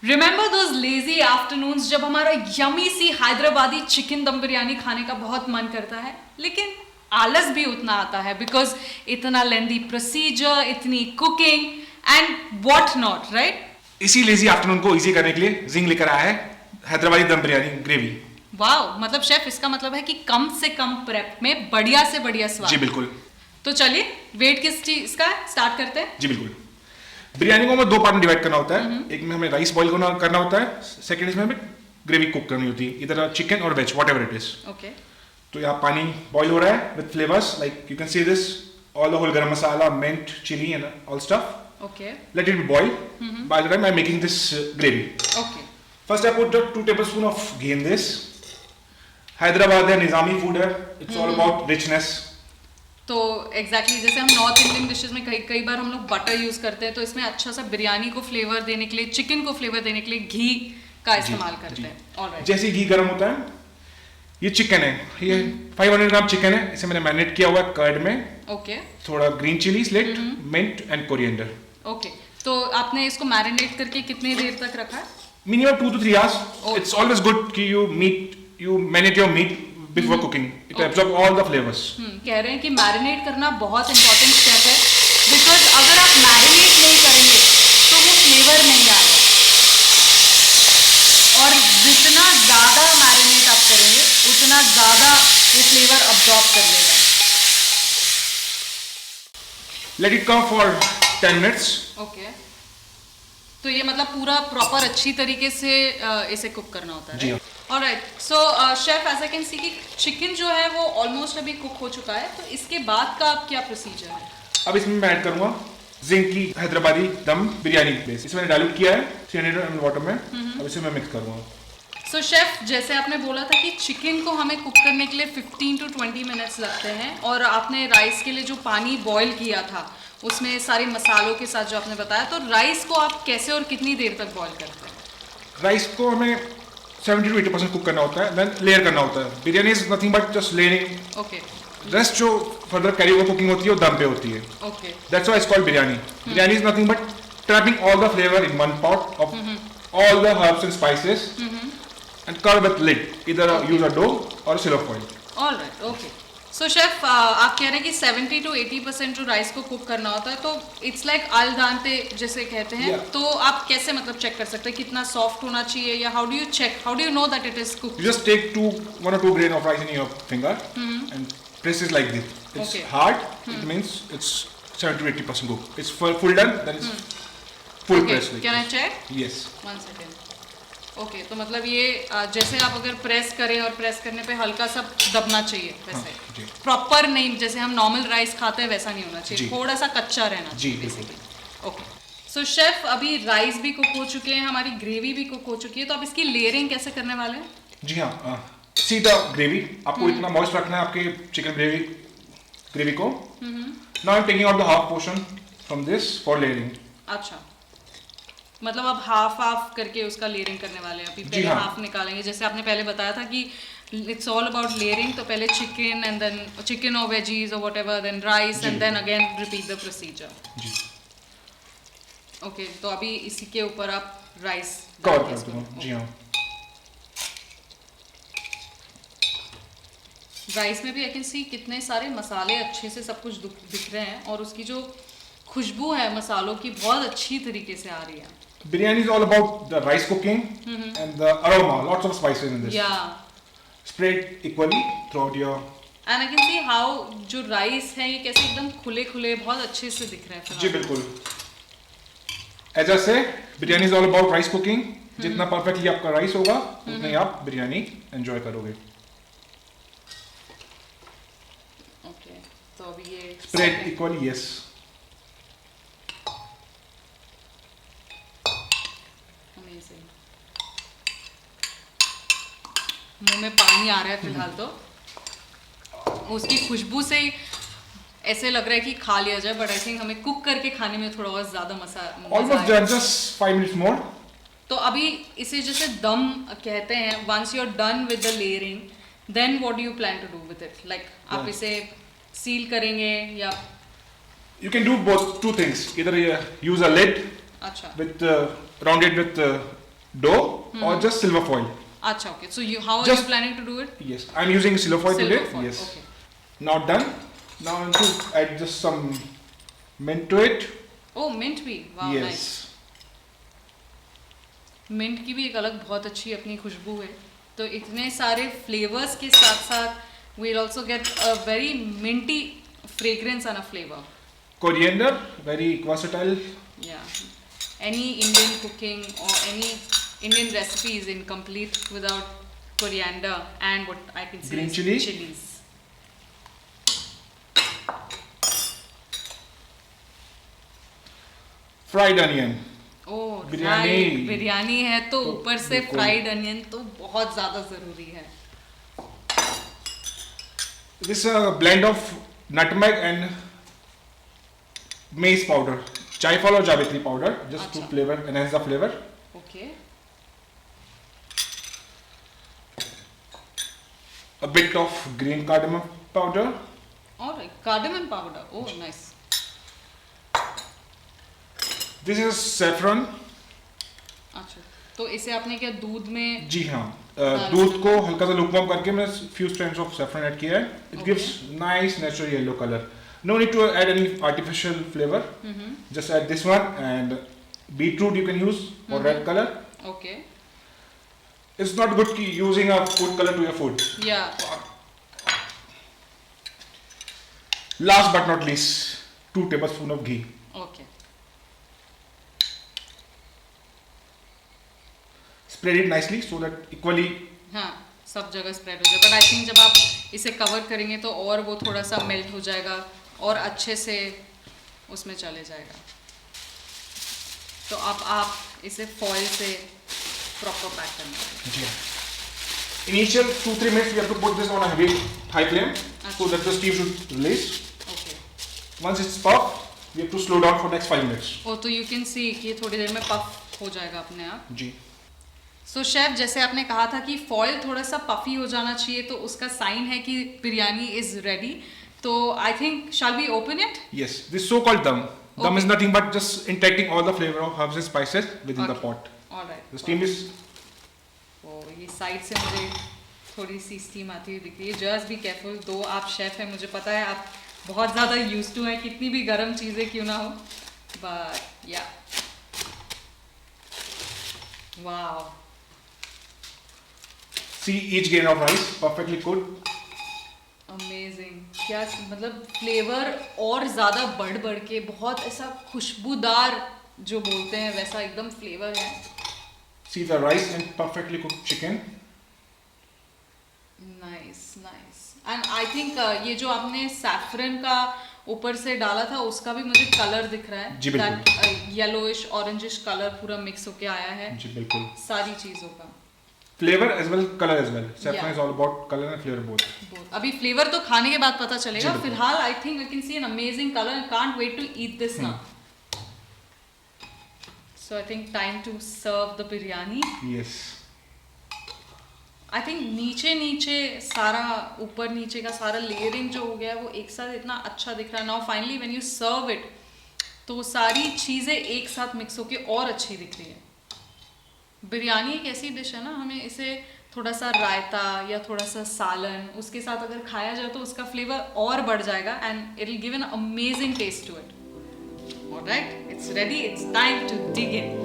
Remember those lazy afternoons जब हमारा yummy सी Hyderabadi chicken दम बिरयानी खाने का बहुत मन करता है, लेकिन आलस भी उतना आता है बिकॉज इतना लेंदी प्रोसीजर, इतनी cooking and what not, right? इसी लेजी आफ्टरनून को इजी करने के लिए जिंग लेकर आया है हैदराबादी दम बिरयानी ग्रेवी। वाओ, मतलब शेफ इसका मतलब है कि कम से कम प्रेप में बढ़िया से बढ़िया स्वाद। जी बिल्कुल। तो चलिए वेट किस चीज का स्टार्ट करते हैं। जी बिल्कुल। बिरयानी को हमें दो पार्ट में डिवाइड करना होता है। एक में हमें राइस बॉईल करना होता है, सेकंड इसमें हमें ग्रेवी कुक करनी होती है, इधर चिकन और veg whatever it is. Okay. तो यहाँ पानी बॉईल हो रहा है with flavours like you can see this all the whole garam masala, mint, chilli and all stuff. Okay. Let it be boil. By the time I'm making this gravy. Okay. First I put 2 tablespoons of ghee in this. Hyderabad है, निज़ामी food है. It's all about richness. तो exactly जैसे हम north Indian dishes में कई बार हम लोग butter use करते हैं, तो इसमें अच्छा सा बिरयानी को फ्लेवर देने के लिए, चिकन को फ्लेवर देने के लिए घी का इस्तेमाल करते हैं। ऑलराइट। जैसे घी गर्म होता है, ये चिकन है, ये 500 ग्राम चिकन है, इसे मैंने मैरिनेट किया हुआ है कर्ड में। ओके। थोड़ा green chilli slit, mint and coriander. Okay, तो आपने इसको मैरिनेट करके कितनी देर तक रखा है? Minimum 2 to 3 hours. It's always good कि you marinate your meat before cooking. It absorbs all the flavors. कह रहे हैं कि मैरिनेट करना बहुत इंपॉर्टेंट स्टेप है, बिकॉज अगर आप मैरिनेट नहीं करेंगे तो वो फ्लेवर नहीं आएगा, और जितना ज़्यादा मैरिनेट आप करेंगे उतना ज़्यादा वो फ्लेवर अब्जॉर्ब कर लेगा। Let it come for 10 minutes. Okay. तो ये मतलब पूरा प्रॉपर अच्छी तरीके से इसे कुक करना होता है। जी हाँ। Alright. So chef, as I can see कि चिकन जो है वो ऑलमोस्ट अभी कुक हो चुका है, तो इसके बाद का अब क्या प्रोसीजर है? अब इसमें मैं ऐड करूंगा जिंक की हैदराबादी दम बिरयानी बेस। इसमें मैंने डाइल्यूट किया है 300 ml वाटर में। अब इसे मैं मिक्स करूंगा। सो शेफ, जैसे आपने बोला था कि चिकन को हमें कुक करने के लिए 15 to 20 मिनट्स लगते हैं, और आपने राइस के लिए जो पानी बॉईल किया था उसमें सारे मसालों के साथ जो आपने बताया, तो राइस को आप कैसे और कितनी देर तक बॉईल करते हैं? राइस को हमें 70 to 80% कुक करना होता है, देन लेयर करना होता है। Biryani is nothing but just layering. Okay. Rest जो फर्दर कैरी ओवर कुकिंग होती है वो दम पे होती है। Okay. That's why it's called biryani. Biryani is nothing but trapping all the flavor in one pot of all the herbs and spices and cover with lid. Either use a dough or a silver foil. Alright. Okay. So chef, आप कह रहे हैं कि 70 to 80% जो rice को cook करना होता है, तो इट्स लाइक अल दांते जैसे कहते हैं। Yeah. तो आप कैसे मतलब चेक कर सकते हैं कितना सॉफ्ट होना चाहिए, या how do you check, how do you know that it is cook? You just take 1 or 2 grain of rice in your finger and press it like this. It's Okay. hard. It means it's 70 to 80% cooked. It's full done. Then it's full press. Like can I this. Check? Yes. 1 second. Okay, तो मतलब ये जैसे आप अगर press करें और press करने पे हल्का सा दबना चाहिए, वैसे जी। प्रॉपर नहीं, जैसे हम नॉर्मल राइस खाते हैं वैसा नहीं होना चाहिए, जी। थोड़ा सा कच्चा रहना जी, चाहिए बिल्कुल। बेसिकली। ओके। सो शेफ, अभी राइस भी कुक हो चुके हैं, हमारी ग्रेवी भी कुक हो चुकी है, तो अब इसकी लेयरिंग कैसे करने वाले हैं? जी हाँ। सी द ग्रेवी, आपको इतना मॉइस्ट रखना है आपके चिकन ग्रेवी को। Now I am taking out the half portion from this for layering. अच्छा, मतलब अब हाफ हाफ करके उसका लेयरिंग करने वाले हैं। अभी पहले हाँ। हाफ निकालेंगे, जैसे आपने पहले बताया था कि इट्स ऑल अबाउट लेयरिंग, तो पहले चिकन एंड देन चिकन और वेजीज और whatever, then rice and then again repeat the procedure. जी। ओके, तो अभी इसी के ऊपर आप राइस कवर कर दूंगा। जी हाँ। राइस में भी आई कैन सी कितने सारे मसाले अच्छे से सब कुछ दिख रहे हैं, और उसकी जो खुशबू है मसालों की बहुत अच्छी तरीके से आ रही है। Biryani is all about the rice cooking and the aroma. Lots of spices in this. या Spread equally throughout your. And I can see how जो राइस है ये कैसे एकदम खुले खुले बहुत अच्छे से दिख रहे हैं। जी बिल्कुल। As I say, biryani is all about rice cooking. जितना परफेक्टली आपका राइस होगा उतना ही आप बिरयानी एंजॉय करोगे। ओके, तो अभी ये Spread equally, yes. अमेजिंग। मुंह में पानी आ रहा है फिलहाल, तो उसकी खुशबू से ही ऐसे लग रहा है कि खा लिया जाए, बट आई थिंक हमें कुक करके खाने में थोड़ा और ज्यादा मजा Almost done. Just 5 minutes more. तो अभी इसे जैसे दम कहते हैं, once you are done with the layering, then what do you plan to do with it? Like आप इसे सील करेंगे या? You can do both 2 things. Either use a lid अच्छा। with round it with dough or just silver foil. अच्छा, okay. So how are you Just- planning to do it? Yes, I'm using silver foil Silver today. foil, Yes. okay. Now done. Now I'm going to add just some mint to it. Oh, mint भी. Wow, yes. nice. Mint की भी एक अलग बहुत अच्छी अपनी खुशबू है. तो इतने सारे फ्लेवर्स के साथ साथ we'll also get a very minty fragrance and a flavor. Coriander, very versatile. Yeah. Any Indian cooking or any Indian recipe is incomplete without coriander and what I can say Green is chili. chilies. Fried onion. Oh, biryani. right. Biryani है तो तो ऊपर से बिल्कुल। Fried onion तो बहुत ज्यादा जरूरी है. This is a blend of nutmeg and maize powder. Jaifal or Jawitri powder, just to अच्छा। flavor, enhance the flavor. Okay. A bit of green cardamom powder. All right. Cardamom powder. Oh, nice. This is saffron. अच्छा. तो इसे आपने क्या दूध में? जी हाँ. डाल दूध दिया। को हल्का सा lukewarm करके मैं few strands of saffron add किया है. It Okay. gives nice natural yellow color. No need to add any artificial flavor. Just add this one and beetroot you can use for red color. Okay. It's not good using a food color to your food. Yeah. Last but not least, 2 tablespoons of ghee. Okay. Spread it nicely so that equally. हाँ, सब जगह spread हो जाए. But I think जब आप इसे cover करेंगे तो और वो थोड़ा सा मेल्ट हो जाएगा और अच्छे से उसमें चले जाएगा. तो अब आप इसे फॉइल से प्रॉपर पैक करना है. जी हाँ. Initial 2-3 minutes we have to put this on a heavy high flame so that the steam should release. Okay. Once it's puffed, we have to slow down for next 5 minutes. ओ तो you can see कि ये थोड़ी देर में puff हो जाएगा अपने आप. जी. सो chef, जैसे आपने कहा था कि फॉइल थोड़ा सा पफी हो जाना चाहिए तो उसका साइन है कि बिरयानी इज रेडी. तो I think shall we open it? Yes, this so-called dum. Dum is Okay. nothing but just injecting all the flavor of herbs and spices within the Okay. pot. Alright. The steam is. ओ ये side से मुझे थोड़ी सी steam आती हुई दिख रही है. Just be careful. दो आप शेफ हैं, मुझे पता है आप बहुत ज़्यादा यूज टू हैं कितनी भी गर्म चीज़ें क्यों ना हो. बट या wow. See each grain of rice perfectly cooked. Amazing. क्या मतलब फ्लेवर और ज़्यादा बढ़ के बहुत ऐसा खुशबूदार जो बोलते हैं वैसा एकदम फ्लेवर है. See the rice and perfectly cooked chicken. Nice nice. And I think ये जो आपने सैफरन का ऊपर से डाला था उसका भी मुझे कलर दिख रहा है. जी, बिल्कुल. येलोइश ऑरेंजिश कलर पूरा मिक्स होके आया है जी बिल्कुल. सारी चीज़ों का. Flavor as well, color as well. Saffron Yeah. is all about color and flavor both. अभी फ्लेवर तो खाने के बाद पता चलेगा. जी, बिल्कुल. फिलहाल I think I can see an amazing colour. I can't wait to eat this ना. So I think time to serve the biryani. Yes. I think नीचे सारा ऊपर नीचे का सारा लेयरिंग जो हो गया है वो एक साथ इतना अच्छा दिख रहा है. Now finally when you serve it तो सारी चीज़ें एक साथ मिक्स होके और अच्छी दिख रही है. बिरयानी एक ऐसी डिश है ना, हमें इसे थोड़ा सा रायता या थोड़ा सा सालन उसके साथ अगर खाया जाए तो उसका फ्लेवर और बढ़ जाएगा and it will give an amazing taste to it. Alright, it's ready. It's time to dig in.